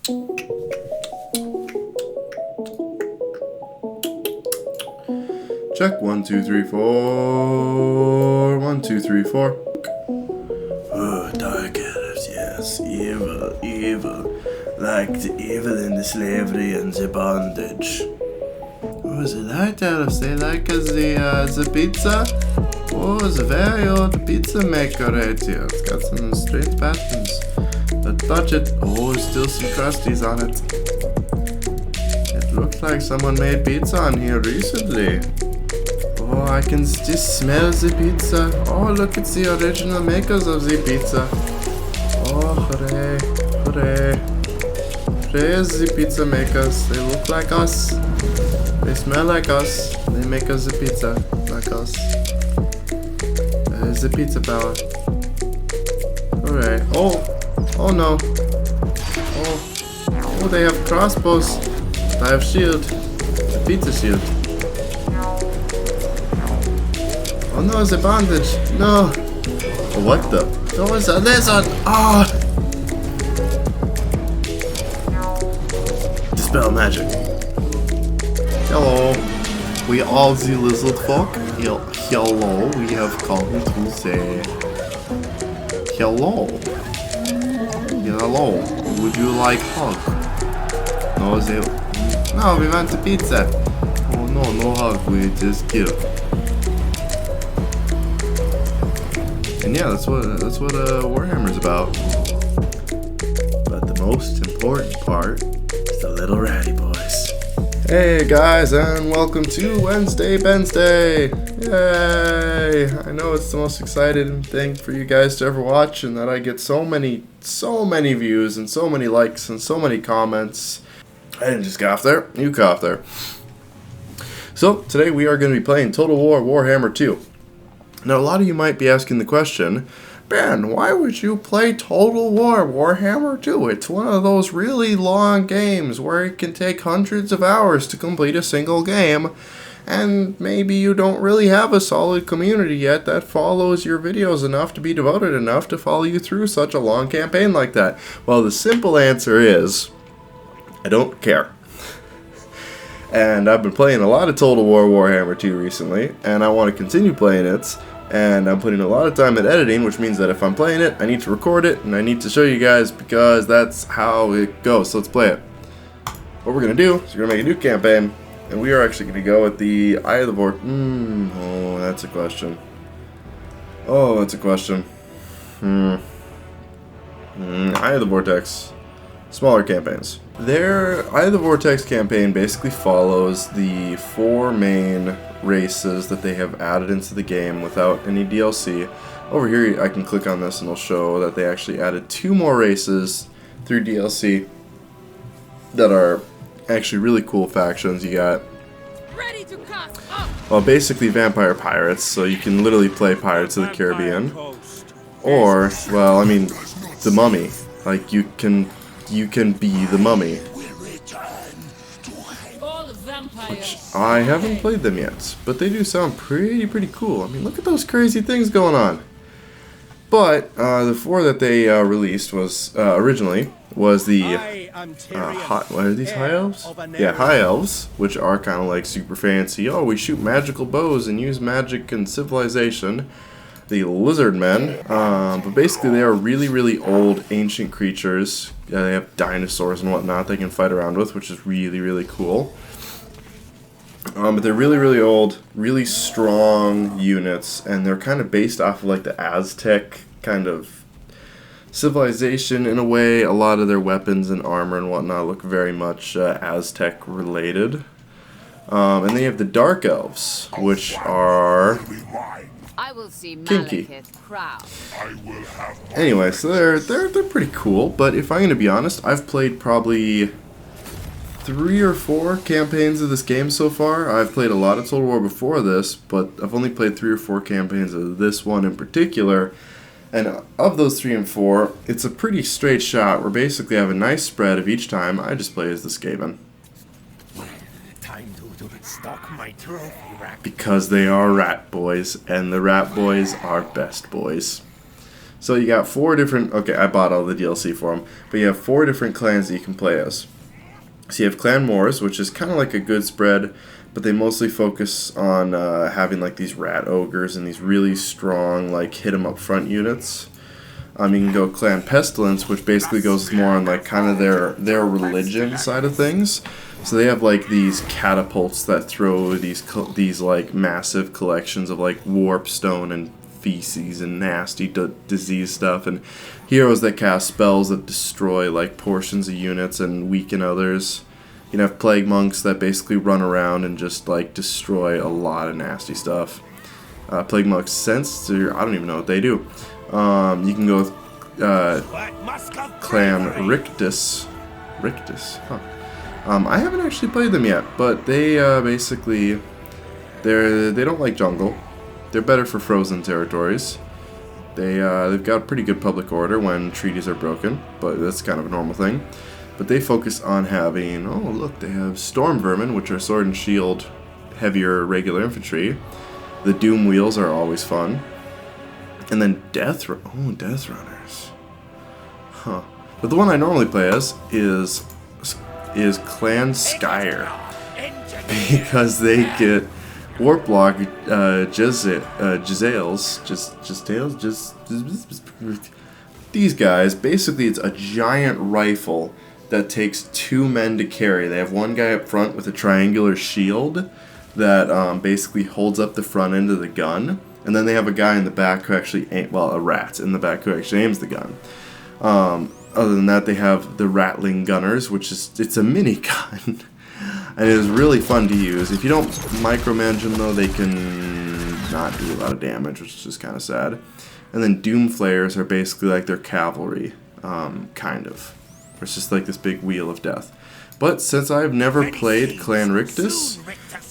Check 1 2 3 4. 1 2 3 4. Oh, dark elves, yes, evil, evil, like the evil in the slavery and the bondage. Oh, the light elves, they like the pizza. Oh, the very old pizza maker right here. It's got some strange patterns. Let's touch it. Oh, still some crusties on it. It looks like someone made pizza on here recently. Oh, I can just smell the pizza. Oh, look, it's the original makers of the pizza. Oh, hooray, hooray. Praise the pizza makers. They look like us. They smell like us. They make us the pizza like us. There's the pizza power. Hooray. Oh, oh no. Oh, they have crossbows. I have shield. The pizza shield. Oh no, it's a bondage. No. Oh, what the? Oh, it's a lizard. Ah. Dispel magic. Hello. We are the lizard folk. Hello. We have come to say hello. Hello. Would you like hug? No, no, we want the pizza. Oh no, no hug. We just kill. And yeah, that's what Warhammer's about. But the most important part is the little ratty boys. Hey guys, and welcome to Wednesday Bensplay. Yay! I know it's the most exciting thing for you guys to ever watch, and that I get so many views and so many likes and so many comments. I didn't just cough there. You coughed there. So today we are going to be playing Total War Warhammer 2. Now, a lot of you might be asking the question, Ben, why would you play Total War Warhammer 2? It's one of those really long games where it can take hundreds of hours to complete a single game, and maybe you don't really have a solid community yet that follows your videos enough to be devoted enough to follow you through such a long campaign like that. Well, the simple answer is, I don't care. And I've been playing a lot of Total War Warhammer 2 recently, and I want to continue playing it. And I'm putting a lot of time in editing, which means that if I'm playing it, I need to record it, and I need to show you guys because that's how it goes. So let's play it. What we're going to do is we're going to make a new campaign, and we are actually going to go with the Eye of the Vortex. Oh, that's a question. Oh, that's a question. Eye of the Vortex. Smaller campaigns. Their Eye of the Vortex campaign basically follows the 4 main races that they have added into the game without any DLC. Over here I can click on this and it'll show that they actually added 2 more races through DLC that are actually really cool factions. You got well, basically vampire pirates, so you can literally play Pirates of the Caribbean, or, well, I mean, the Mummy. Like, you can be the Mummy, which I haven't played them yet, but they do sound pretty cool. I mean, look at those crazy things going on. But the 4 that they released was originally was the what are these, high elves? Yeah, high elves, which are kind of like super fancy. Oh, we shoot magical bows and use magic and civilization. The lizard men, but basically they are really old ancient creatures. They have dinosaurs and whatnot they can fight around with, which is really cool. But they're really old, really strong units, and they're kind of based off of like the Aztec kind of civilization in a way. A lot of their weapons and armor and whatnot look very much Aztec related. And they have the Dark Elves, which are kinky. Anyway, so they're pretty cool, but if I'm gonna be honest, I've played probably 3 or 4 campaigns of this game so far. I've played a lot of Total War before this, but I've only played 3 or 4 campaigns of this one in particular. And of those 3 and 4, it's a pretty straight shot where basically I have a nice spread of each time I just play as the Skaven. Time to stock my trophy rack. Because they are rat boys, and the rat boys are best boys. So you got 4 different... Okay, I bought all the DLC for them. But you have 4 different clans that you can play as. So you have Clan Moors, which is kind of like a good spread, but they mostly focus on having like these rat ogres and these really strong like hit 'em up front units. You can go Clan Pestilence, which basically goes more on like kind of their religion side of things. So they have like these catapults that throw these like massive collections of like warp stone and feces and nasty disease stuff, and heroes that cast spells that destroy like portions of units and weaken others. You can have plague monks that basically run around and just like destroy a lot of nasty stuff. Plague monks sense, I don't even know what they do. You can go with Clan Rictus. Huh. I haven't actually played them yet, but they basically they don't like jungle. They're better for frozen territories. They've got pretty good public order when treaties are broken, but that's kind of a normal thing. But they focus on having, oh look, they have Storm Vermin, which are sword and shield, heavier regular infantry. The Doom Wheels are always fun. And then Death Runners. Huh. But the one I normally play as is Clan Skyer. Because they get Warplock, these guys, basically it's a giant rifle that takes 2 men to carry. They have one guy up front with a triangular shield that basically holds up the front end of the gun, and then they have a guy in the back who actually a rat in the back who actually aims the gun. Other than that, they have the Rattling Gunners, which it's a mini gun. And it is really fun to use. If you don't micromanage them, though, they can not do a lot of damage, which is just kind of sad. And then Doom Flayers are basically like their cavalry, kind of. It's just like this big wheel of death. But since I've never played Clan Rictus,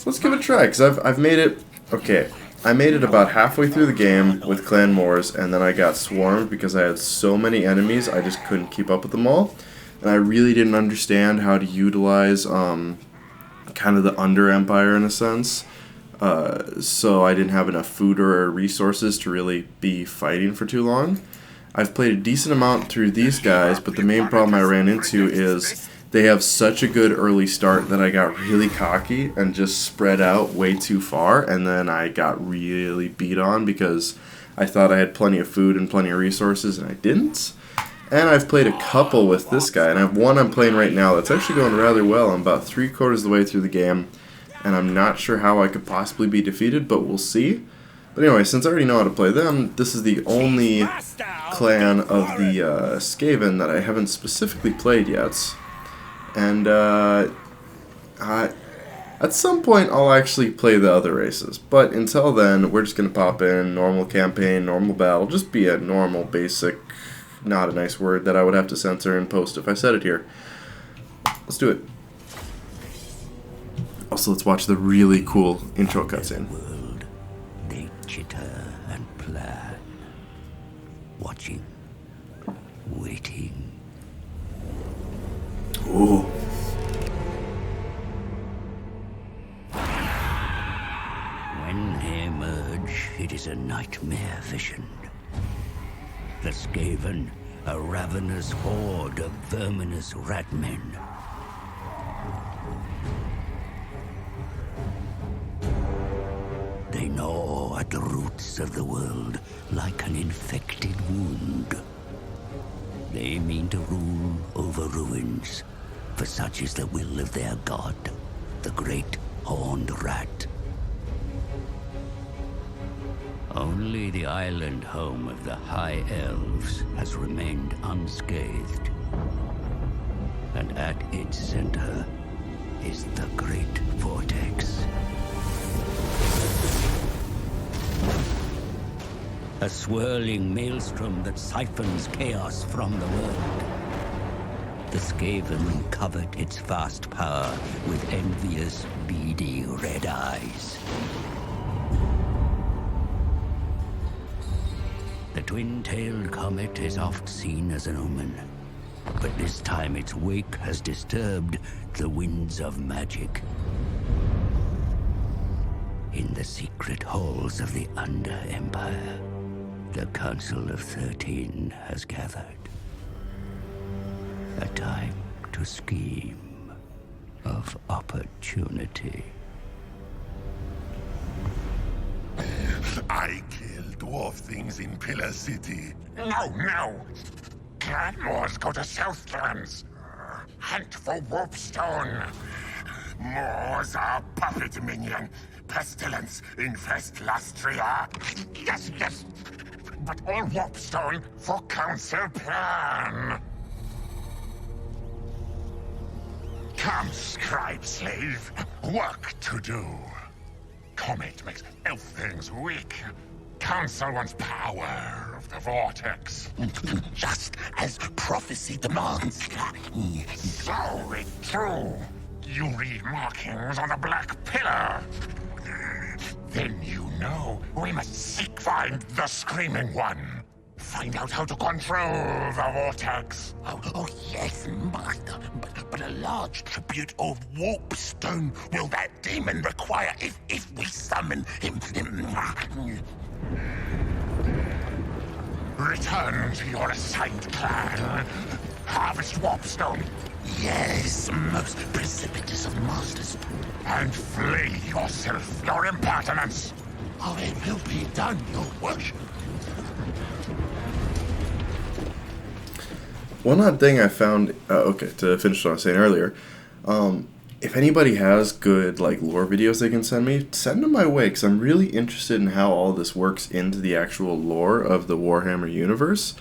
let's give it a try, because I've made it... Okay, I made it about halfway through the game with Clan Moors, and then I got swarmed because I had so many enemies, I just couldn't keep up with them all. And I really didn't understand how to utilize... kind of the Under Empire in a sense, so I didn't have enough food or resources to really be fighting for too long. I've played a decent amount through these guys, but the main problem I ran into is they have such a good early start that I got really cocky and just spread out way too far, and then I got really beat on because I thought I had plenty of food and plenty of resources, and I didn't. And I've played a couple with this guy, and I have one I'm playing right now that's actually going rather well. I'm about 3/4 of the way through the game, and I'm not sure how I could possibly be defeated, but we'll see. But anyway, since I already know how to play them, this is the only clan of the Skaven that I haven't specifically played yet. And at some point I'll actually play the other races. But until then, we're just going to pop in, normal campaign, normal battle, just be a normal, basic... Not a nice word that I would have to censor and post if I said it here. Let's do it. Also, let's watch the really cool intro cutscene. World, they chitter and plan, watching, waiting. Ooh. When they emerge, it is a nightmare vision. The Skaven, a ravenous horde of verminous ratmen. They gnaw at the roots of the world like an infected wound. They mean to rule over ruins, for such is the will of their god, the great horned rat. Only the island home of the High Elves has remained unscathed. And at its center is the Great Vortex. A swirling maelstrom that siphons chaos from the world. The Skaven covet its vast power with envious, beady red eyes. The twin-tailed comet is oft seen as an omen, but this time its wake has disturbed the winds of magic. In the secret halls of the Under Empire, The Council of 13 has gathered. A time to scheme of opportunity. I kill dwarf things in Pillar City. No! Clanmores go to Southlands. Hunt for Warpstone. Moors are puppet minion. Pestilence infest Lastria. Yes. But all Warpstone for council plan. Come, scribe slave. Work to do. Comet makes elf things weak. Council wants power of the vortex. Just as prophecy demands. So it true. You read markings on the Black Pillar. Then you know we must find the Screaming One. Find out how to control the vortex. Oh yes, master. But a large tribute of Warpstone will that demon require if we summon him. Return to your assigned clan. Harvest Warpstone. Yes, most precipitous of masters. And flay yourself, your impertinence. Oh, it will be done, your worship. One odd thing I found, okay, to finish what I was saying earlier, if anybody has good like lore videos they can send me, send them my way, because I'm really interested in how all this works into the actual lore of the Warhammer universe.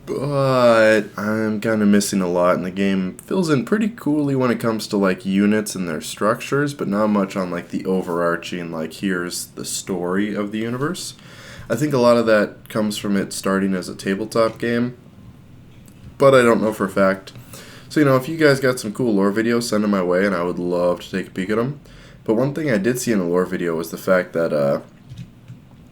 But I'm kind of missing a lot, and the game fills in pretty coolly when it comes to like units and their structures, but not much on like the overarching, like here's the story of the universe. I think a lot of that comes from it starting as a tabletop game, but I don't know for a fact. So, if you guys got some cool lore videos, send them my way, and I would love to take a peek at them. But one thing I did see in a lore video was the fact that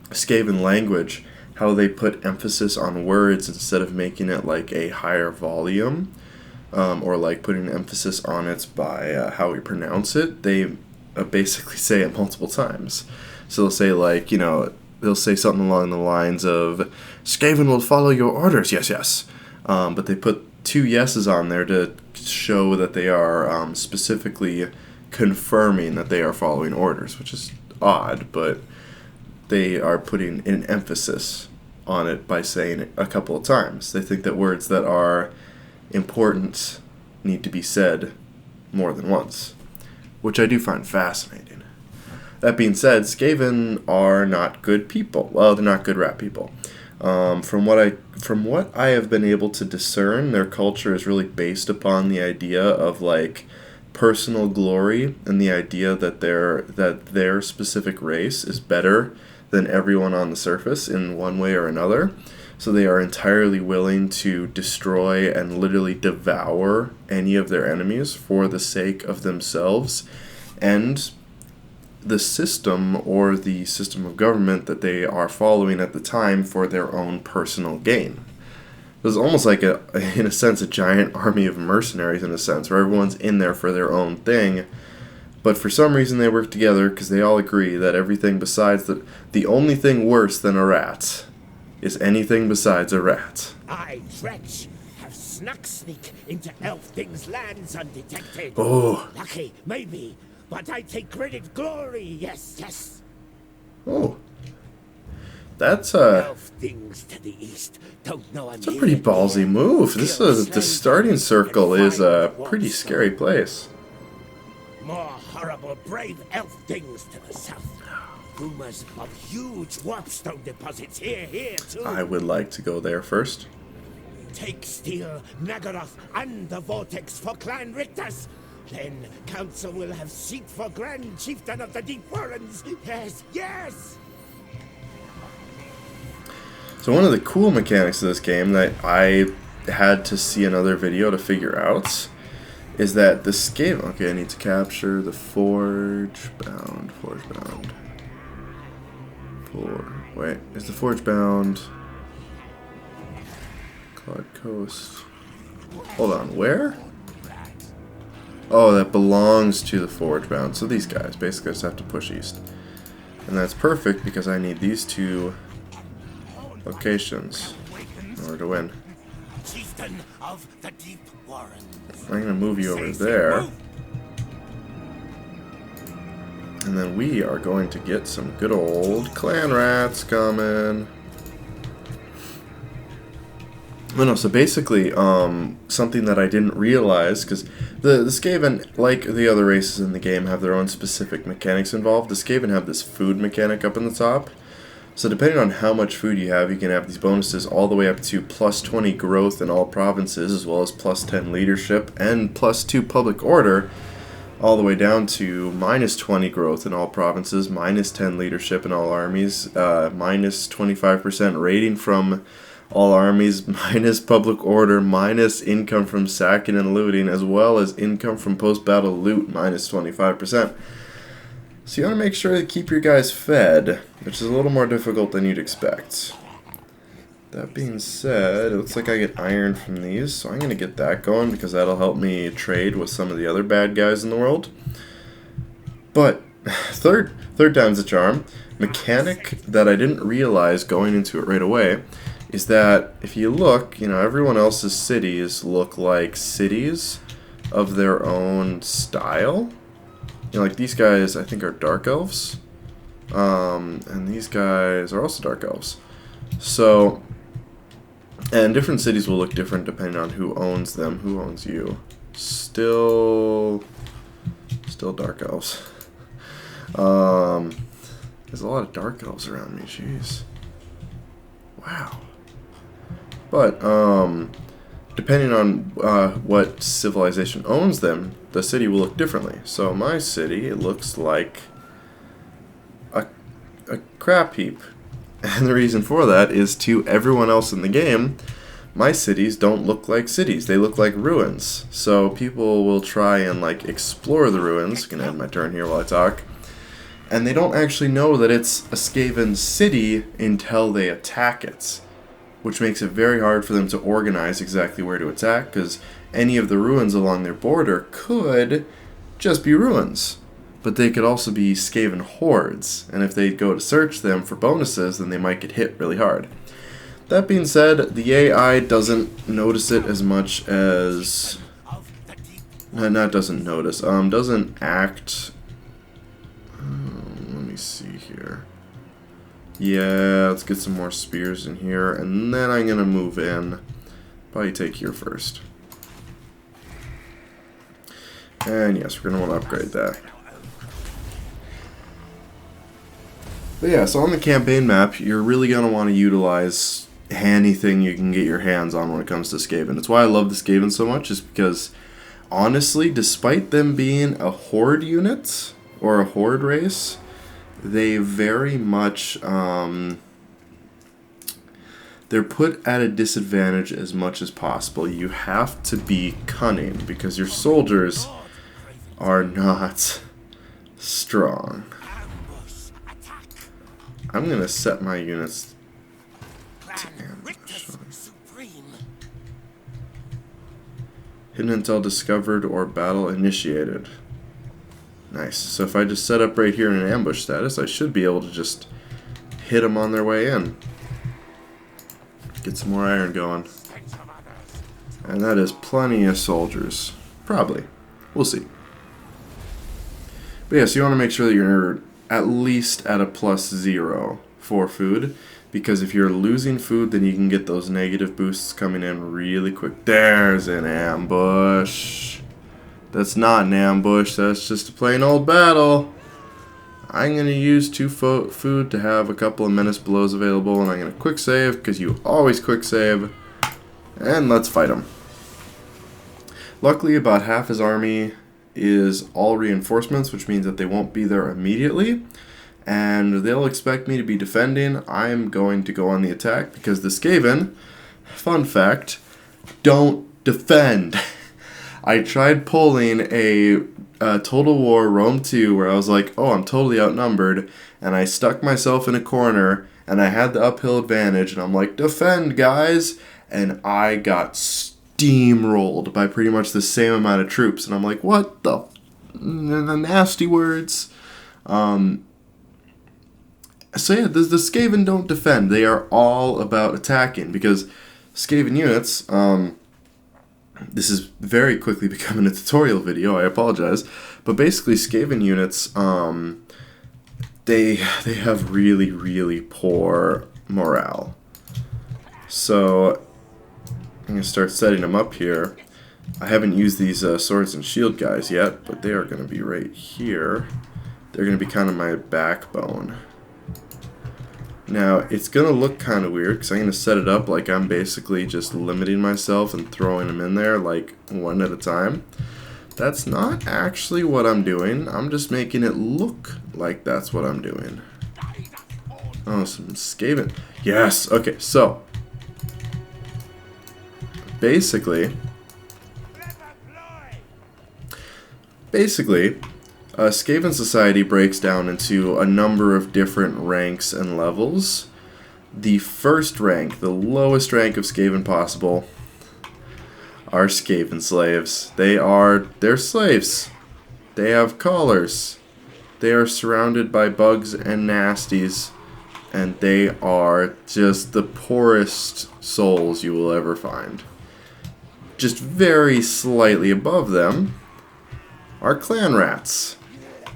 Skaven language, how they put emphasis on words instead of making it like a higher volume, or like putting emphasis on it by how we pronounce it. They basically say it multiple times. So they'll say like, they'll say something along the lines of, Skaven will follow your orders, yes. But they put 2 yeses on there to show that they are specifically confirming that they are following orders, which is odd, but they are putting an emphasis on it by saying it a couple of times. They think that words that are important need to be said more than once, which I do find fascinating. That being said, Skaven are not good people. Well, they're not good rat people. From what I have been able to discern, their culture is really based upon the idea of like personal glory and the idea that their specific race is better than everyone on the surface in one way or another. So they are entirely willing to destroy and literally devour any of their enemies for the sake of themselves and the system or the system of government that they are following at the time for their own personal gain. It was almost like, in a sense, a giant army of mercenaries in a sense, where everyone's in there for their own thing, but for some reason they work together because they all agree that everything besides the only thing worse than a rat is anything besides a rat. I, Dretch, have sneak into elf things' lands undetected. Oh. Lucky, maybe. But I take credit glory, yes. Oh. That's Elf things to the east don't know it's a pretty ballsy move. The starting circle is a pretty scary place. More horrible, brave elf things to the south. Rumors of huge warpstone deposits here too. I would like to go there first. Take Steel, Nagaroth, and the Vortex for Clan Rictus. Then Council will have seat for Grand Chieftain of the Deep Warrens. Yes! So one of the cool mechanics of this game that I had to see another video to figure out is that the Skaven... Okay, I need to capture the Forge Bound. Wait, is the Forge Bound... Cloud Coast... Hold on, where? Oh, that belongs to the Forge Bound. So these guys, basically I just have to push east. And that's perfect because I need these two locations in order to win. Chieftain of the Deep Warrens. I'm going to move you over there. And then we are going to get some good old clan rats coming. Well, no, so basically, something that I didn't realize, because the Skaven, like the other races in the game, have their own specific mechanics involved. The Skaven have this food mechanic up in the top. So depending on how much food you have, you can have these bonuses all the way up to plus 20 growth in all provinces, as well as plus 10 leadership, and plus 2 public order, all the way down to minus 20 growth in all provinces, minus 10 leadership in all armies, minus 25% rating from all armies, minus public order, minus income from sacking and looting, as well as income from post-battle loot, minus 25%. So you want to make sure to keep your guys fed, which is a little more difficult than you'd expect. That being said, it looks like I get iron from these, so I'm going to get that going because that'll help me trade with some of the other bad guys in the world. But, third time's the charm. Mechanic that I didn't realize going into it right away is that if you look, you know, everyone else's cities look like cities of their own style. You know, like these guys I think are dark elves. And these guys are also dark elves. So, and different cities will look different depending on who owns them. Who owns you? Still dark elves. There's a lot of dark elves around me, jeez. Wow. But, depending on what civilization owns them, the city will look differently. So my city, it looks like a crap heap. And the reason for that is to everyone else in the game, my cities don't look like cities. They look like ruins. So people will try and like explore the ruins. I'm gonna end my turn here while I talk. And they don't actually know that it's a Skaven city until they attack it, which makes it very hard for them to organize exactly where to attack, because any of the ruins along their border could just be ruins. But they could also be Skaven hordes, and if they go to search them for bonuses, then they might get hit really hard. That being said, the AI doesn't notice it as much as... doesn't act... let me see here. Yeah, let's get some more spears in here, and then I'm going to move in. Probably take here first. And yes, we're going to want to upgrade that. But yeah, so on the campaign map, you're really going to want to utilize anything you can get your hands on when it comes to Skaven. That's why I love the Skaven so much, is because, honestly, despite them being a horde unit, or a horde race, they very much, they're put at a disadvantage as much as possible. You have to be cunning, because your soldiers are not strong. I'm going to set my units to ambush. Hidden intel discovered or battle initiated. Nice. So if I just set up right here in an ambush status, I should be able to just hit them on their way in. Get some more iron going. And that is plenty of soldiers. Probably. We'll see. But yeah, so you want to make sure that you're at least at a +0 for food, because if you're losing food, then you can get those negative boosts coming in really quick. There's an ambush. That's not an ambush, that's just a plain old battle. I'm going to use 2 food to have a couple of menace blows available, and I'm going to quick save, because you always quick save. And let's fight him. Luckily, about half his army is all reinforcements, which means that they won't be there immediately, and they'll expect me to be defending. I'm going to go on the attack, because the Skaven, fun fact, don't defend. I tried pulling a Total War Rome 2 where I was like, oh, I'm totally outnumbered, and I stuck myself in a corner, and I had the uphill advantage, and I'm like, defend, guys, and I got steamrolled by pretty much the same amount of troops, and I'm like, what the nasty words. So yeah, the Skaven don't defend. They are all about attacking, because Skaven units, this is very quickly becoming a tutorial video, I apologize, but basically Skaven units, they have really, really poor morale. So I'm going to start setting them up here. I haven't used these swords and shield guys yet, but they are going to be right here. They're going to be kind of my backbone. Now, it's going to look kind of weird because I'm going to set it up like I'm basically just limiting myself and throwing them in there like one at a time. That's not actually what I'm doing. I'm just making it look like that's what I'm doing. Oh, some Skaven. Yes, okay, so basically, Skaven society breaks down into a number of different ranks and levels. The first rank, the lowest rank of Skaven possible, are Skaven slaves. They're slaves. They have collars. They are surrounded by bugs and nasties, and they are just the poorest souls you will ever find. Just very slightly above them are clan rats,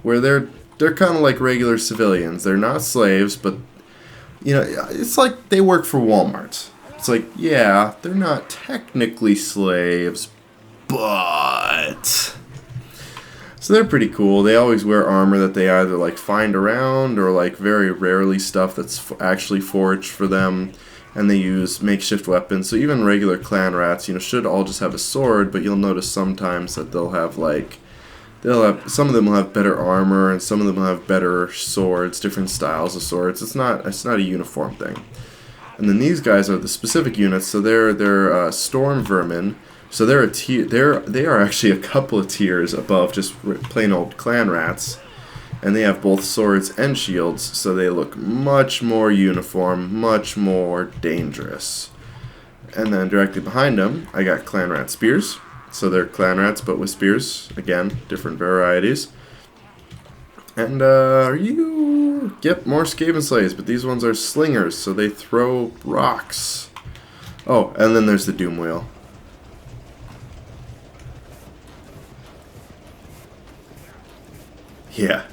where they're kind of like regular civilians. They're not slaves, but you know, it's like they work for Walmart. It's like, yeah, they're not technically slaves, but so they're pretty cool. They always wear armor that they either like find around or like very rarely stuff that's actually forged for them, and they use makeshift weapons. So even regular clan rats, you know, should all just have a sword, but you'll notice sometimes that they'll have some of them will have better armor, and some of them will have better swords, different styles of swords. It's not a uniform thing. And then these guys are the specific units. So they're storm vermin. So they're a tier. They are actually a couple of tiers above just plain old clan rats, and they have both swords and shields. So they look much more uniform, much more dangerous. And then directly behind them, I got clan rat spears. So they're clan rats, but with spears. Again, different varieties. And yep, more Skaven slaves, but these ones are slingers, so they throw rocks. Oh, and then there's the Doom Wheel. Yeah.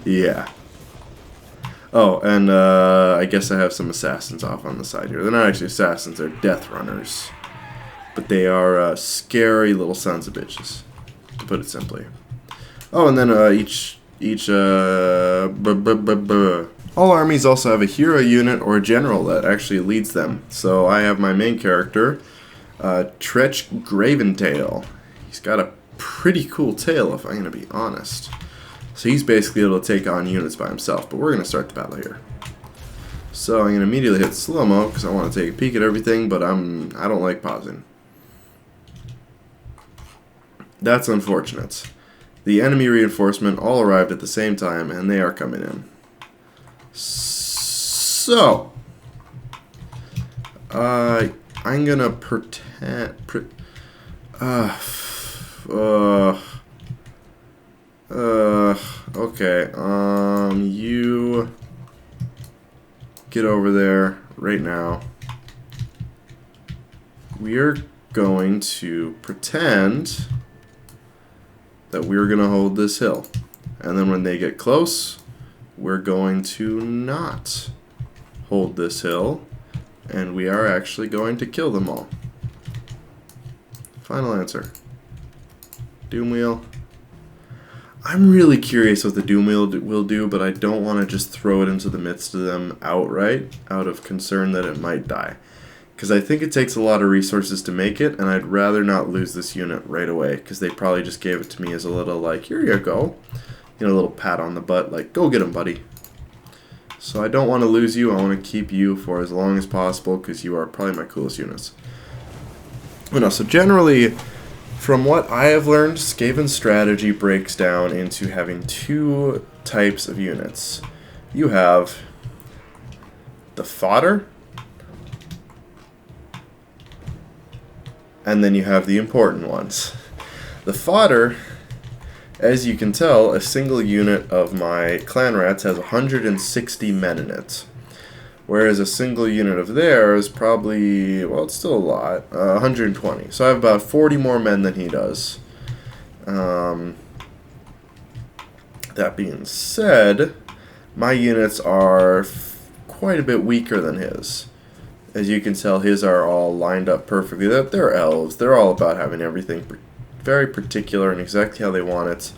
Yeah. Oh, and I guess I have some assassins off on the side here. They're not actually assassins, they're death runners. But they are scary little sons of bitches, to put it simply. Oh, and then all armies also have a hero unit or a general that actually leads them. So I have my main character, Tretch Graventail. He's got a pretty cool tail, if I'm going to be honest. So he's basically able to take on units by himself, but we're going to start the battle here. So I'm going to immediately hit slow-mo because I want to take a peek at everything, but I don't like pausing. That's unfortunate. The enemy reinforcement all arrived at the same time, and they are coming in. So, I'm gonna pretend. Okay. You get over there right now. We're going to pretend that we're going to hold this hill. And then when they get close, we're going to not hold this hill. And we are actually going to kill them all. Final answer. Doom Wheel. I'm really curious what the Doom Wheel will do, but I don't want to just throw it into the midst of them outright, out of concern that it might die. Because I think it takes a lot of resources to make it, and I'd rather not lose this unit right away, because they probably just gave it to me as a little, like, here you go. You know, a little pat on the butt, like, go get him, buddy. So I don't want to lose you. I want to keep you for as long as possible, because you are probably my coolest units. But no, so generally, from what I have learned, Skaven's strategy breaks down into having two types of units. You have the fodder, and then you have the important ones. The fodder As you can tell, a single unit of my clan rats has 160 men in it. Whereas a single unit of theirs probably, well, it's still a lot, 120. So I have about 40 more men than he does. That being said, my units are quite a bit weaker than his. As you can tell, his are all lined up perfectly. They're elves. They're all about having everything very particular and exactly how they want it.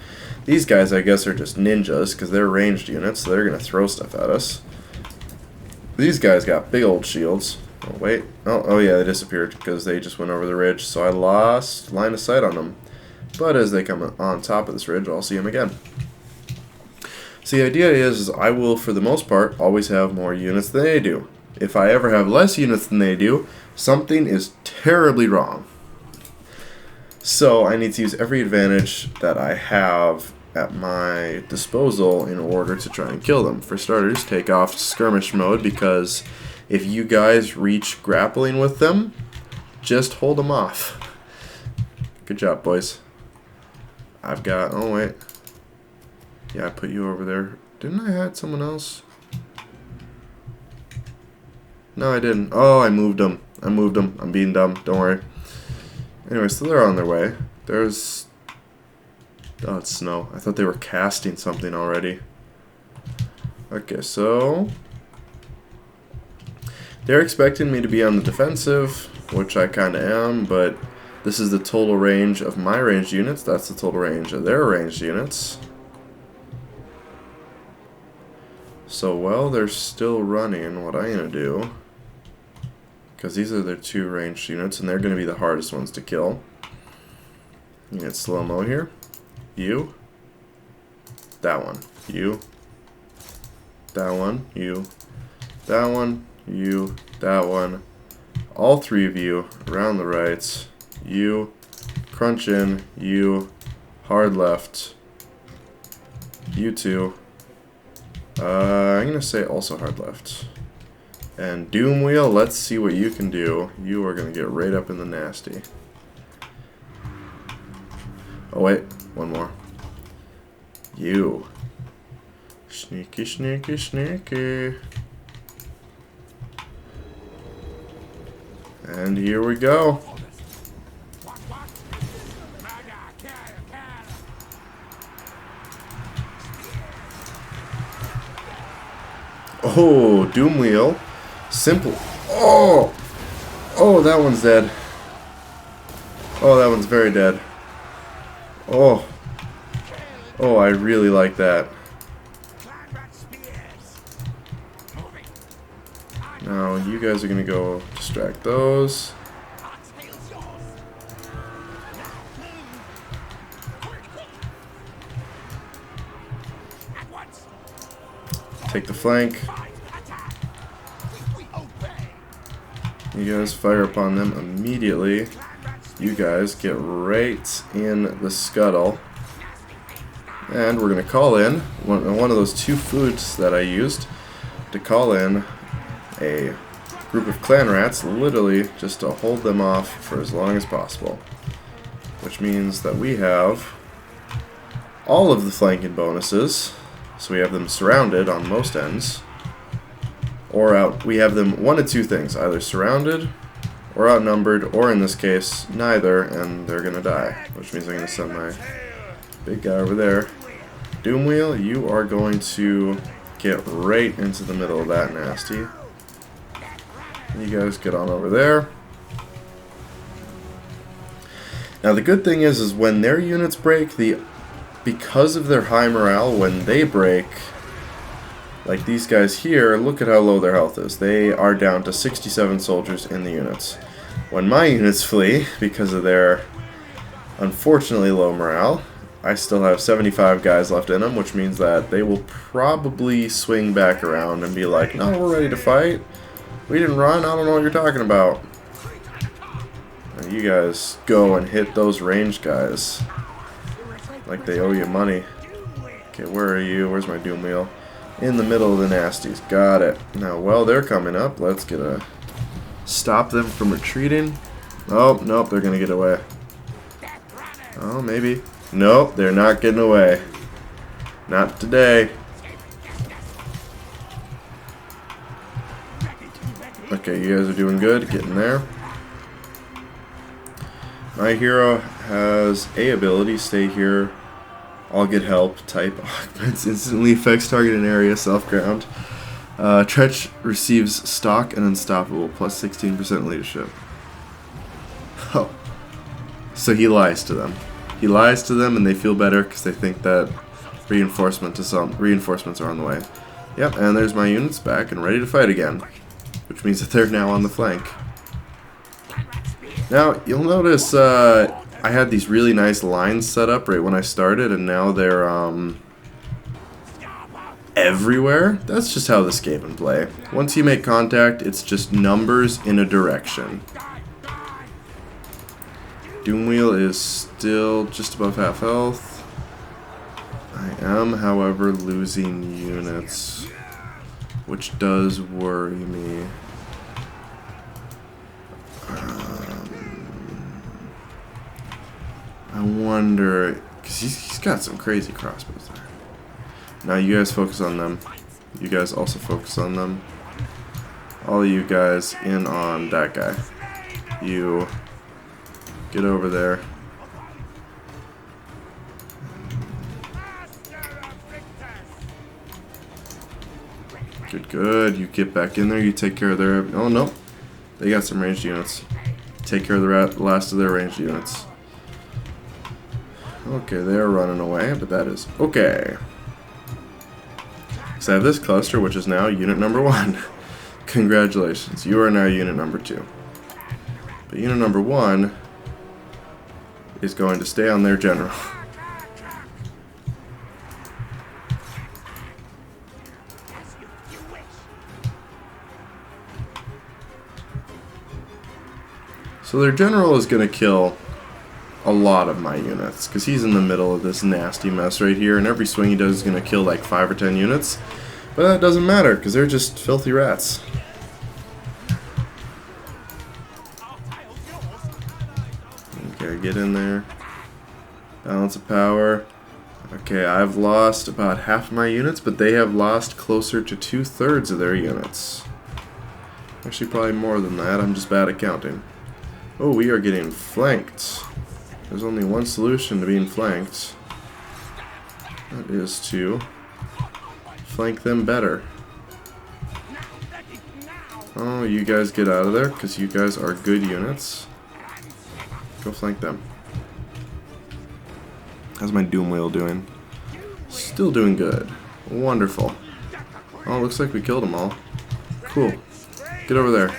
These guys, I guess, are just ninjas because they're ranged units, so they're going to throw stuff at us. These guys got big old shields. Oh, wait. Oh yeah, they disappeared because they just went over the ridge, so I lost line of sight on them. But as they come on top of this ridge, I'll see them again. So the idea is I will, for the most part, always have more units than they do. If I ever have less units than they do, something is terribly wrong. So I need to use every advantage that I have at my disposal in order to try and kill them. For starters, take off skirmish mode, because if you guys reach grappling with them, just hold them off. Good job, boys. I've got... oh, wait. Yeah, I put you over there. Didn't I have someone else? No, I didn't. Oh, I moved them. I'm being dumb. Don't worry. Anyway, so they're on their way. There's... oh, it's snow. I thought they were casting something already. Okay, so... they're expecting me to be on the defensive, which I kind of am, but this is the total range of my ranged units. That's the total range of their ranged units. So while they're still running, what I'm going to do, because these are their 2 ranged units, and they're going to be the hardest ones to kill. You get slow-mo here. You. That one. You. That one. You. That one. You. That one. All 3 of you around the right. You. Crunch in. You. Hard left. You 2. I'm going to say also hard left. And Doom Wheel, let's see what you can do. You are going to get right up in the nasty. Oh wait, one more. You. Sneaky, sneaky, sneaky. And here we go. Oh, Doom Wheel. Simple. Oh! Oh, that one's dead. Oh, that one's very dead. Oh. Oh, I really like that. Now, you guys are going to go distract those. Take the flank. You guys fire upon them immediately. You guys get right in the scuttle. And we're going to call in one of those 2 foods that I used to call in a group of clan rats, literally just to hold them off for as long as possible. Which means that we have all of the flanking bonuses. So we have them surrounded on most ends, or out. We have them 1 of 2 things: either surrounded, or outnumbered, or in this case, neither, and they're gonna die. Which means I'm gonna send my big guy over there. Doom Wheel, you are going to get right into the middle of that nasty. You guys get on over there. Now the good thing is when their units break, because of their high morale, when they break, like these guys here, look at how low their health is. They are down to 67 soldiers in the units. When my units flee, because of their unfortunately low morale, I still have 75 guys left in them, which means that they will probably swing back around and be like, no, we're ready to fight. We didn't run, I don't know what you're talking about. Now you guys go and hit those ranged guys. Like they owe you money. Okay, where are you? Where's my Doom Wheel? In the middle of the nasties. Got it. Now, while they're coming up, let's get a... stop them from retreating. Oh, nope, they're going to get away. Oh, maybe. Nope, they're not getting away. Not today. Okay, you guys are doing good. Getting there. My hero has a ability, stay here, I'll get help, type augments, instantly affects target and area, self-ground. Tretch receives stock and unstoppable, plus 16% leadership. Oh. So he lies to them. He lies to them and they feel better because they think that reinforcements are on the way. Yep, and there's my units back and ready to fight again. Which means that they're now on the flank. Now, you'll notice I had these really nice lines set up right when I started, and now they're everywhere. That's just how the Skaven play. Once you make contact, it's just numbers in a direction. Doomwheel is still just above half health. I am, however, losing units, which does worry me. I wonder, because he's got some crazy crossbows there. Now you guys focus on them. You guys also focus on them. All of you guys in on that guy. You get over there. Good, good. You get back in there. You take care of their... Oh, no. They got some ranged units. Take care of the last of their ranged units. Okay, they're running away, but that is okay. So I have this cluster, which is now unit number 1. Congratulations, you are now unit number 2. But unit number 1 is going to stay on their general. So their general is going to kill a lot of my units, because he's in the middle of this nasty mess right here, and every swing he does is going to kill like 5 or 10 units. But that doesn't matter, because they're just filthy rats. Okay, get in there. Balance of power. Okay, I've lost about half of my units, but they have lost closer to 2/3 of their units. Actually, probably more than that. I'm just bad at counting. Oh, we are getting flanked. There's only one solution to being flanked. That is to flank them better. Oh, you guys get out of there, because you guys are good units. Go flank them. How's my Doomwheel doing? Still doing good. Wonderful. Oh, looks like we killed them all. Cool. Get over there.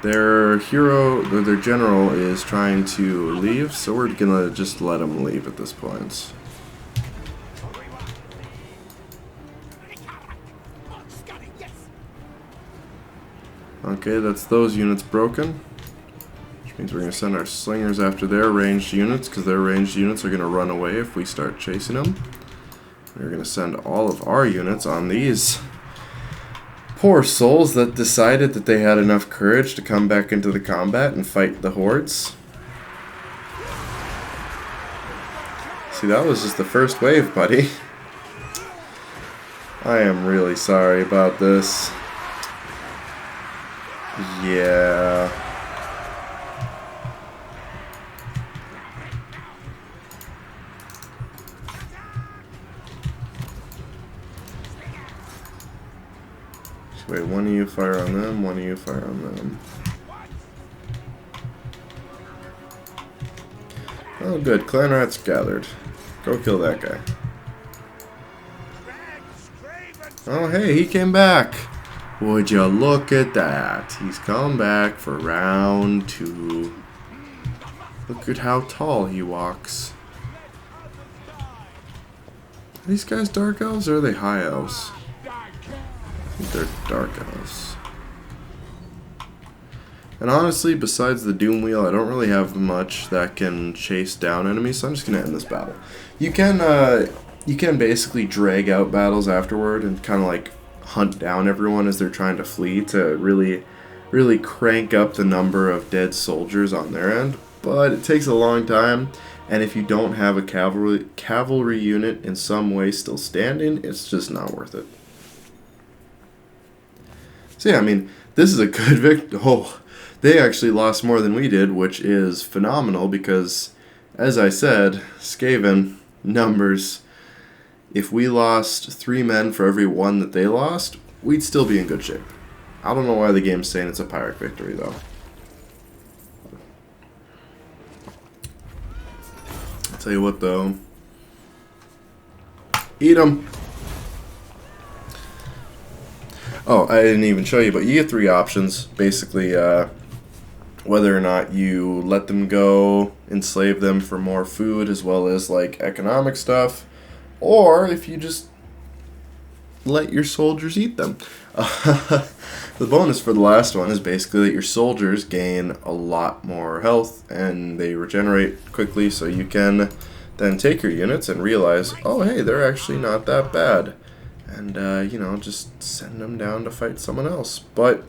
Their hero, or their general, is trying to leave, so we're gonna just let him leave at this point. Okay, that's those units broken. Which means we're gonna send our slingers after their ranged units, because their ranged units are gonna run away if we start chasing them. We're gonna send all of our units on these poor souls that decided that they had enough courage to come back into the combat and fight the hordes. See, that was just the first wave, buddy. I am really sorry about this. Yeah. Wait, one of you fire on them, one of you fire on them. Oh good, clan rats gathered. Go kill that guy. Oh hey, he came back! Would you look at that? He's come back for round 2. Look at how tall he walks. Are these guys dark elves or are they high elves? I think they're dark elves. And honestly, besides the Doomwheel, I don't really have much that can chase down enemies, so I'm just gonna end this battle. You can basically drag out battles afterward and kind of like hunt down everyone as they're trying to flee to really crank up the number of dead soldiers on their end, but it takes a long time, And if you don't have a cavalry unit in some way still standing, it's just not worth it. So yeah, I mean, this is a good victory. Oh, they actually lost more than we did, which is phenomenal because, as I said, Skaven numbers. If we lost 3 men for every 1 that they lost, we'd still be in good shape. I don't know why the game's saying it's a Pyrrhic victory, though. I'll tell you what, though. Eat them! Oh, I didn't even show you, but you get 3 options. Basically, whether or not you let them go, enslave them for more food, as well as, like, economic stuff. Or if you just let your soldiers eat them. The bonus for the last one is basically that your soldiers gain a lot more health and they regenerate quickly, so you can then take your units and realize, oh hey, they're actually not that bad. And, you know, just send them down to fight someone else. But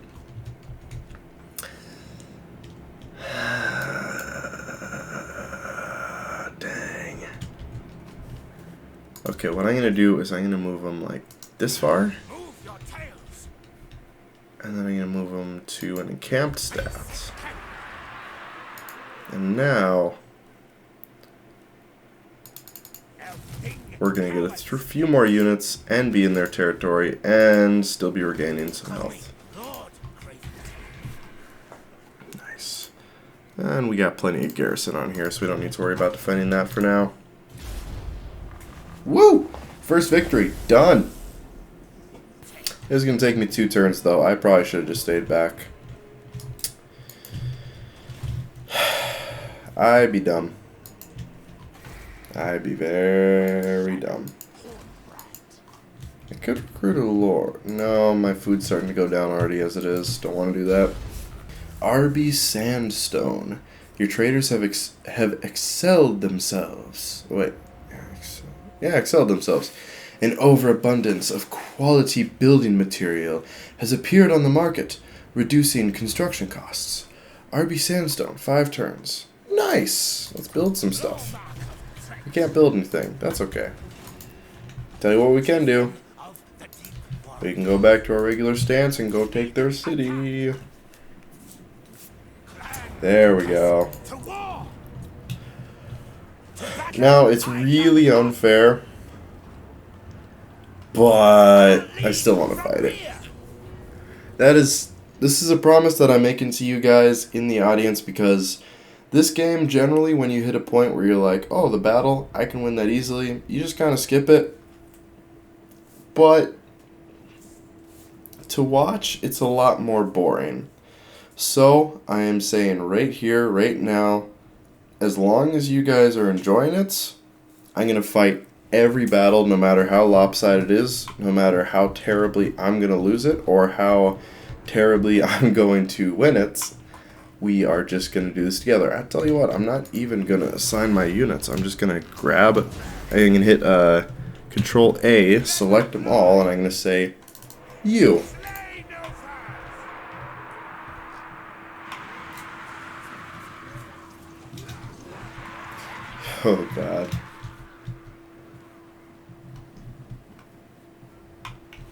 okay, what I'm going to do is I'm going to move them like this far. And then I'm going to move them to an encamped stance. And now we're going to get a few more units and be in their territory and still be regaining some health. Nice. And we got plenty of garrison on here, so we don't need to worry about defending that for now. Woo! First victory. Done. It was going to take me 2 turns, though. I probably should have just stayed back. I'd be dumb. I'd be very dumb. I could recruit a lord. No, my food's starting to go down already as it is. Don't want to do that. RB Sandstone. Your traders have excelled themselves. Wait. Yeah, excelled themselves. An overabundance of quality building material has appeared on the market, reducing construction costs. RB Sandstone, 5 turns. Nice! Let's build some stuff. We can't build anything. That's okay. Tell you what we can do. We can go back to our regular stance and go take their city. There we go. Now, it's really unfair, but I still want to fight it. This is a promise that I'm making to you guys in the audience, because this game, generally, when you hit a point where you're like, oh, the battle, I can win that easily, you just kind of skip it. But to watch, it's a lot more boring. So, I am saying right here, right now, as long as you guys are enjoying it, I'm going to fight every battle, no matter how lopsided it is, no matter how terribly I'm going to lose it, or how terribly I'm going to win it. We are just going to do this together. I tell you what, I'm not even going to assign my units. I'm just going to grab, I'm going to hit Control A, select them all, and I'm going to say, you. Oh, God.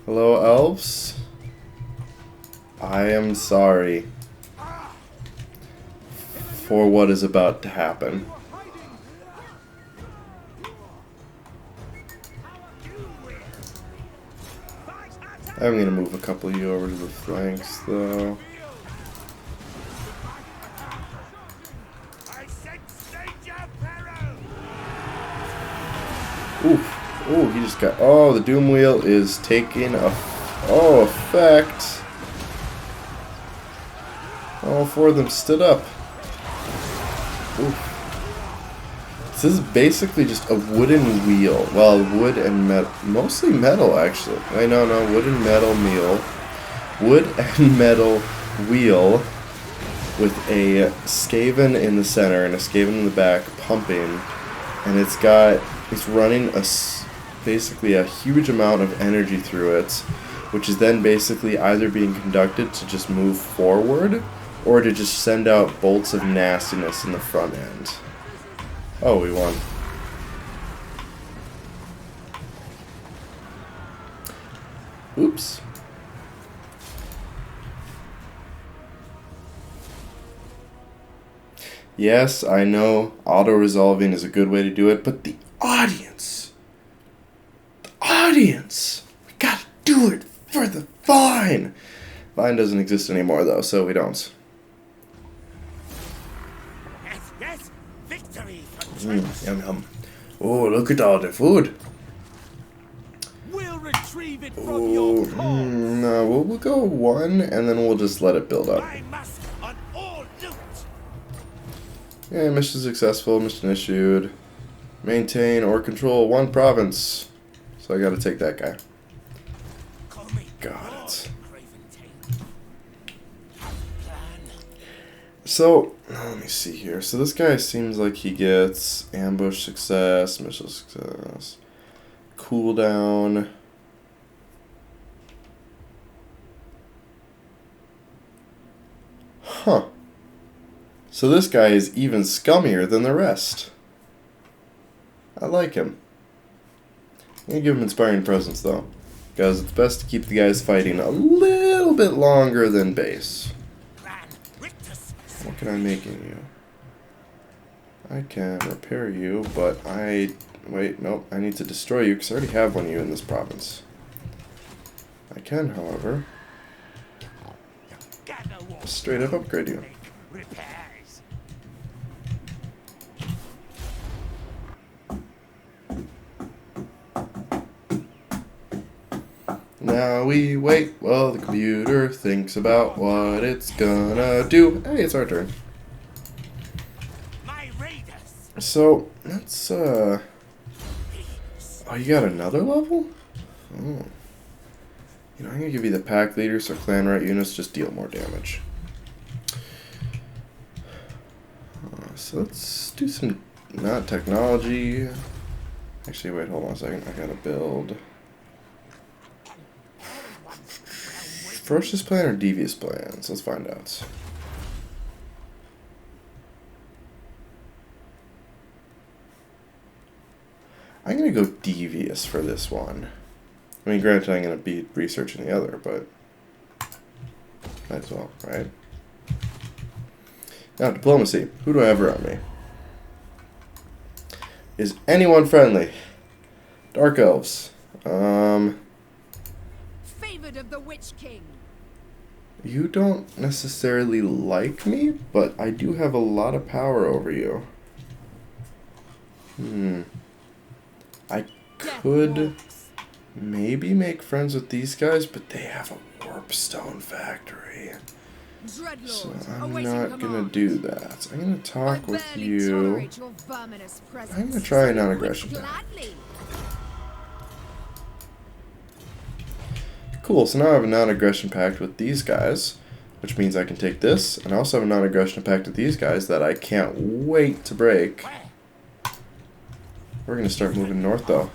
Hello, elves? I am sorry for what is about to happen. I'm going to move a couple of you over to the flanks, though. Ooh, ooh, he just got... Oh, the Doom Wheel is taking effect. All 4 of them stood up. Ooh. This is basically just a wooden wheel. Well, wood and metal. Mostly metal, actually. Wait, no, wood and metal meal. Wood and metal wheel with a Skaven in the center and a Skaven in the back pumping. And it's running basically a huge amount of energy through it, which is then basically either being conducted to just move forward or to just send out bolts of nastiness in the front end. Oh, we won. Oops. Yes, I know auto-resolving is a good way to do it, but the audience! The audience! We gotta do it for the Vine! Vine doesn't exist anymore, though, so we don't. Yes, yes, victory for Yum yum. Oh, look at all the food. We'll retrieve it from Oh, your claws. no, we'll go 1, and then we'll just let it build up. My musk on all loot. Yeah, mission successful, mission issued. Maintain or control 1 province. So I gotta take that guy. Call me Got it. Craven Tail. So, let me see here. So this guy seems like he gets ambush success, missile success, cooldown. Huh. So this guy is even scummier than the rest. I like him. I'm gonna give him inspiring presence though, because it's best to keep the guys fighting a little bit longer than base. What can I make in you? I can repair you, but wait, nope, I need to destroy you because I already have one of you in this province. I can, however, straight up upgrade you. Now we wait while the computer thinks about what it's gonna do. Hey, it's our turn. So, let's, oh, you got another level? Oh. You know, I'm gonna give you the pack leader so clan right units just deal more damage. So let's do some, not technology. Actually, wait, hold on a second. I gotta build. Ferocious plan or devious plans? Let's find out. I'm gonna go devious for this one. I mean, granted, I'm gonna be researching the other, but might as well, right? Now, diplomacy. Who do I have around me? Is anyone friendly? Dark elves. Favored of the Witch King. You don't necessarily like me, but I do have a lot of power over you. I could maybe make friends with these guys, but they have a warpstone factory. So I'm not gonna do that. I'm gonna talk with you. I'm gonna try a non-aggression pact. Cool, so now I have a non-aggression pact with these guys, which means I can take this, and I also have a non-aggression pact with these guys that I can't wait to break. We're gonna start moving north though.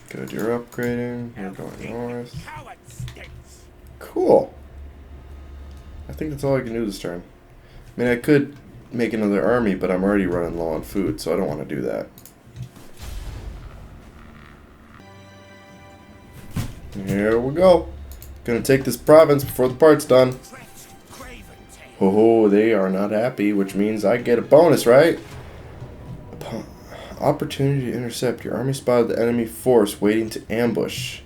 Good, you're upgrading. You're going north. Cool. I think that's all I can do this turn. I mean, I could make another army, but I'm already running low on food, so I don't want to do that. Here we go. Gonna take this province before the part's done. Oh, they are not happy, which means I get a bonus, right? Opportunity to intercept. Your army spotted the enemy force waiting to ambush.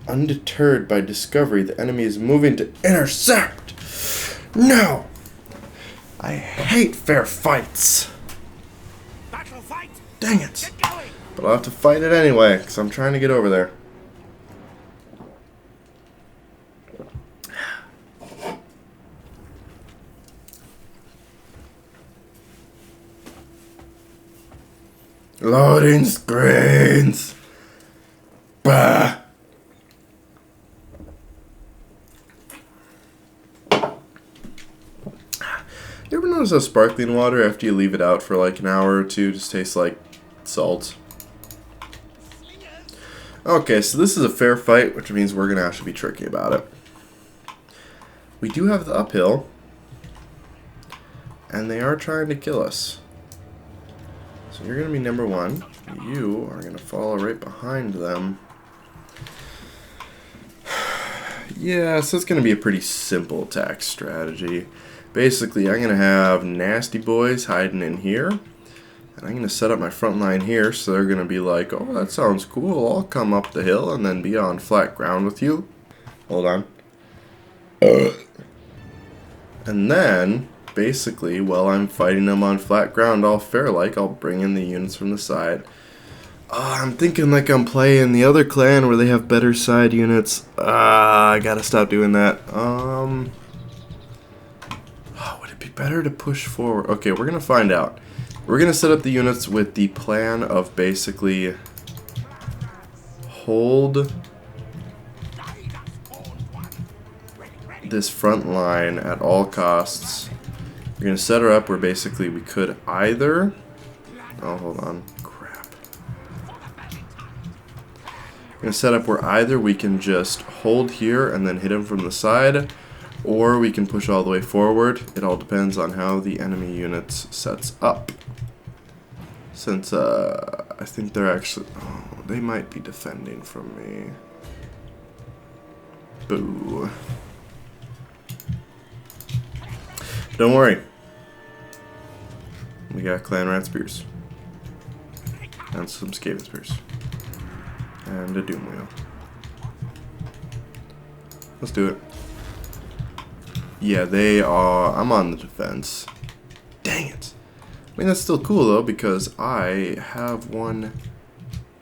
Undeterred by discovery, the enemy is moving to intercept. No! I hate fair fights. Dang it. But I'll have to fight it anyway, because I'm trying to get over there. Loading screens. Bah. You ever notice how sparkling water, after you leave it out for like an hour or two, just tastes like salt? Okay, so this is a fair fight, which means we're going to actually be tricky about it. we do have the uphill, and they are trying to kill us. So you're going to be number 1. You are going to follow right behind them. Yeah, so it's going to be a pretty simple attack strategy. Basically, I'm going to have nasty boys hiding in here. And I'm going to set up my front line here, so they're going to be like, oh, that sounds cool. I'll come up the hill and then be on flat ground with you. Hold on. And then, basically, while I'm fighting them on flat ground all fair-like, I'll bring in the units from the side. I'm thinking like I'm playing the other clan where they have better side units. I gotta stop doing that. Would it be better to push forward? Okay, we're gonna find out. We're gonna set up the units with the plan of basically hold this front line at all costs. We're gonna set her up where basically we could either... Oh, hold on. We're going to set up where either we can just hold here and then hit him from the side, or we can push all the way forward. It all depends on how the enemy units sets up. Since I think they're actually... Oh, they might be defending from me. Boo. Don't worry. We got Clan Rat Spears. And some Skaven Spears. And a Doom Wheel. Let's do it. Yeah, they are... I'm on the defense. Dang it. I mean, that's still cool, though, because I have one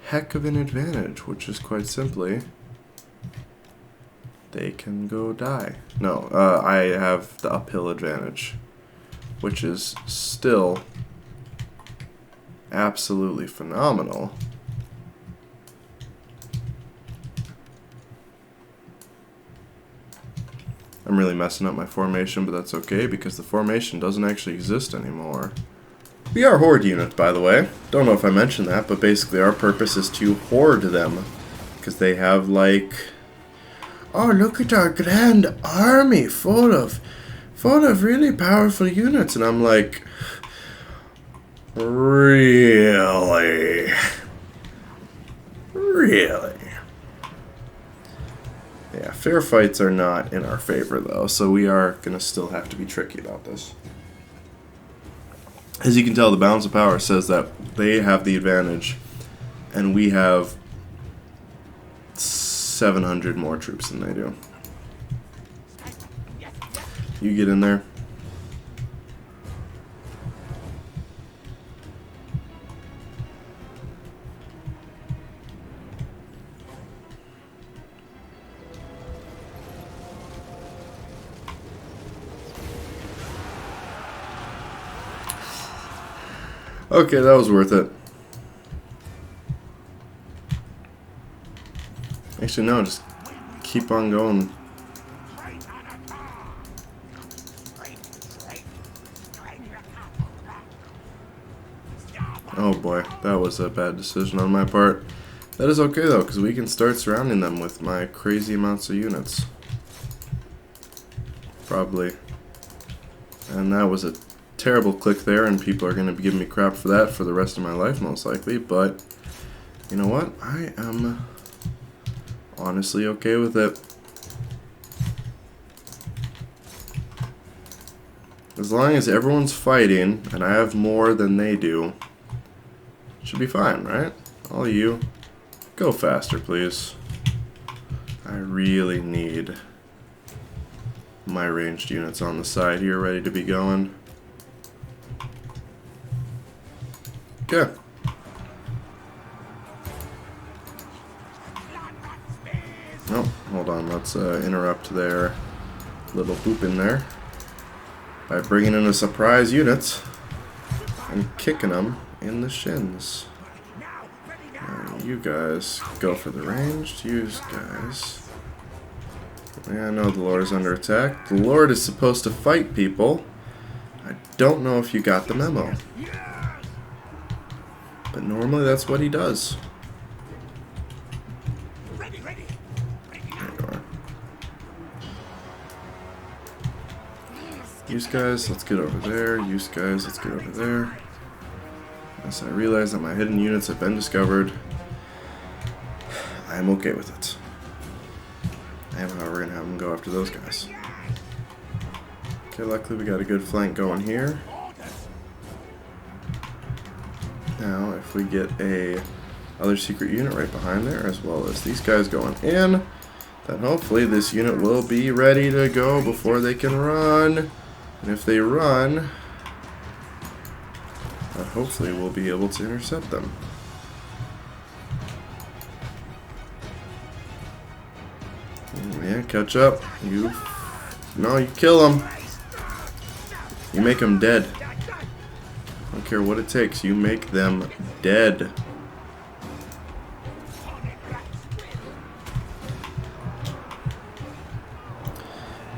heck of an advantage, which is quite simply... They can go die. No, I have the uphill advantage, which is still absolutely phenomenal. I'm really messing up my formation, but that's okay because the formation doesn't actually exist anymore. We are horde unit, by the way. Don't know if I mentioned that, but basically our purpose is to hoard them because they have like, oh, look at our grand army full of really powerful units, and I'm like, really? Really? Yeah, fair fights are not in our favor, though, so we are going to still have to be tricky about this. As you can tell, the balance of power says that they have the advantage, and we have 700 more troops than they do. You get in there. Okay, that was worth it. Actually, no, just keep on going. Oh boy, that was a bad decision on my part. That is okay though, because we can start surrounding them with my crazy amounts of units. Probably. And that was a terrible click there, and people are going to be giving me crap for that for the rest of my life, most likely, but you know what? I am honestly okay with it. As long as everyone's fighting, and I have more than they do, should be fine, right? All you, go faster, please. I really need my ranged units on the side here ready to be going. Okay. Oh, hold on. Let's interrupt their little boop in there by bringing in a surprise unit and kicking them in the shins. You guys go for the ranged. You guys. Yeah, I know the Lord is under attack. The Lord is supposed to fight people. I don't know if you got the memo. But normally that's what he does. There you are. Use guys, let's get over there. Use guys, let's get over there. As I realize that my hidden units have been discovered, I am okay with it. And how we're going to have them go after those guys. Okay, luckily we got a good flank going here. Now, if we get a other secret unit right behind there, as well as these guys going in, then hopefully this unit will be ready to go before they can run. And if they run, hopefully we'll be able to intercept them. Yeah, catch up. No, you kill them. You make them dead. I don't care what it takes. You make them dead.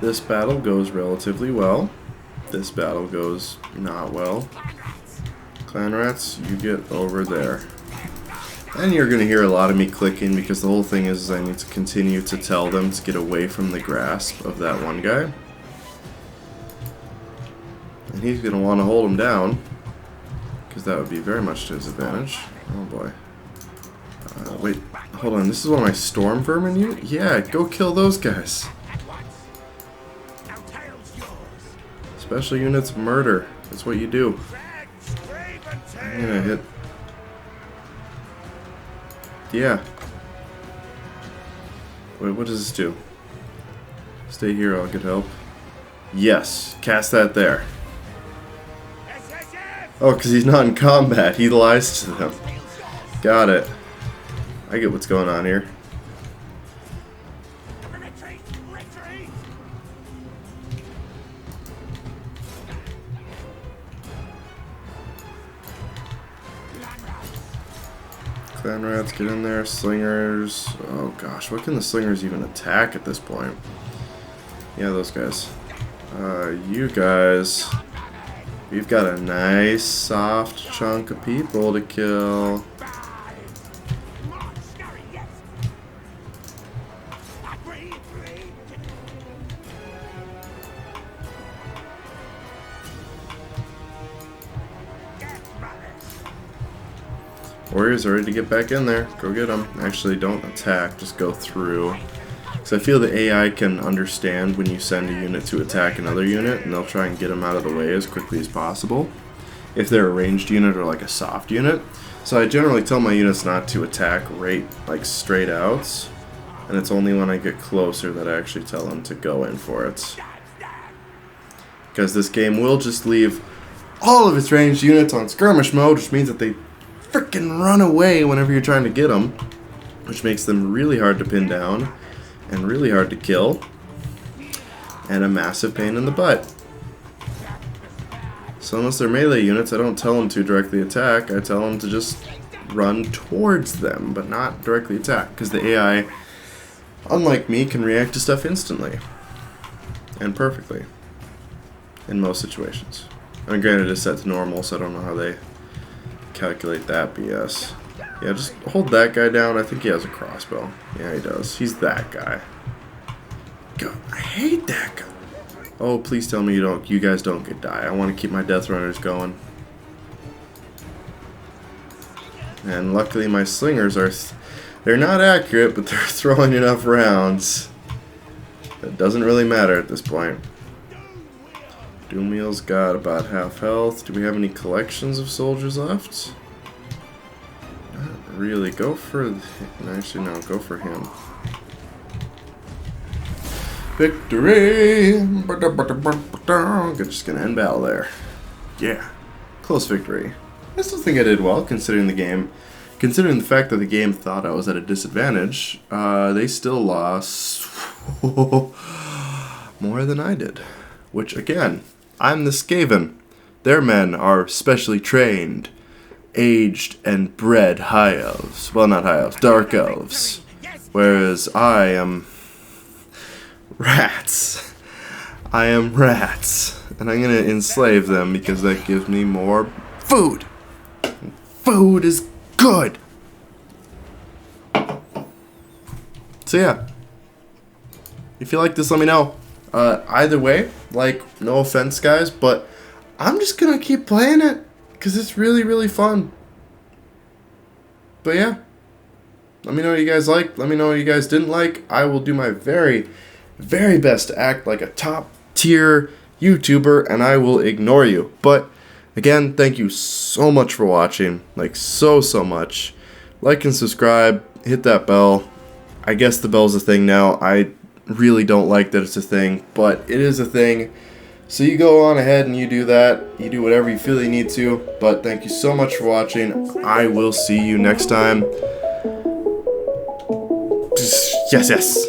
This battle goes relatively well. This battle goes not well. Clan rats, you get over there. And you're going to hear a lot of me clicking because the whole thing is I need to continue to tell them to get away from the grasp of that one guy. And he's going to want to hold him down because that would be very much to his advantage. Oh boy. Wait, hold on. This is one of my storm vermin units? Yeah, go kill those guys. Special units murder. That's what you do. I'm gonna hit. Yeah. Wait, what does this do? Stay here, I'll get help. Yes, cast that there. Oh, because he's not in combat. He lies to them. Got it. I get what's going on here. Clan rats, get in there. Slingers. Oh gosh, what can the slingers even attack at this point? Yeah, those guys. You guys. We've got a nice soft chunk of people to kill. Warriors are ready to get back in there. Go get them. Actually, don't attack. Just go through. Because I feel the AI can understand when you send a unit to attack another unit, and they'll try and get them out of the way as quickly as possible. If they're a ranged unit or like a soft unit. So I generally tell my units not to attack right, like straight out. And it's only when I get closer that I actually tell them to go in for it. Because this game will just leave all of its ranged units on skirmish mode, which means that they frickin' run away whenever you're trying to get them, which makes them really hard to pin down and really hard to kill and a massive pain in the butt. So unless they're melee units, I don't tell them to directly attack. I tell them to just run towards them, but not directly attack, because the AI, unlike me, can react to stuff instantly and perfectly in most situations. I mean, granted, it's set to normal, so I don't know how they calculate that BS. Yeah, just hold that guy down. I think he has a crossbow. Yeah, he does. He's that guy. God, I hate that guy. Oh, please tell me you guys don't get die. I want to keep my death runners going. And luckily my slingers are they're not accurate, but they're throwing enough rounds. It doesn't really matter at this point. Doomwheel's got about half health. Do we have any collections of soldiers left? Not really. Go for... Actually, no. Go for him. Victory! Just gonna end battle there. Yeah. Close victory. I still think I did well, considering the game. Considering the fact that the game thought I was at a disadvantage, they still lost more than I did. Which, again, I'm the Skaven. Their men are specially trained, aged, and bred high elves. Well, not high elves, dark elves. Whereas I am rats. I am rats. And I'm going to enslave them because that gives me more food. Food is good. So yeah. If you like this, let me know. Either way, like, no offense, guys, but I'm just gonna keep playing it because it's really, really fun. But yeah, let me know what you guys liked. Let me know what you guys didn't like. I will do my very, very best to act like a top tier YouTuber, and I will ignore you. But again, thank you so much for watching, like so much. Like and subscribe, hit that bell. I guess the bell's a thing now. I really don't like that it's a thing, but it is a thing. So you go on ahead and you do that. You do whatever you feel you need to. But thank you so much for watching. I will see you next time. Yes.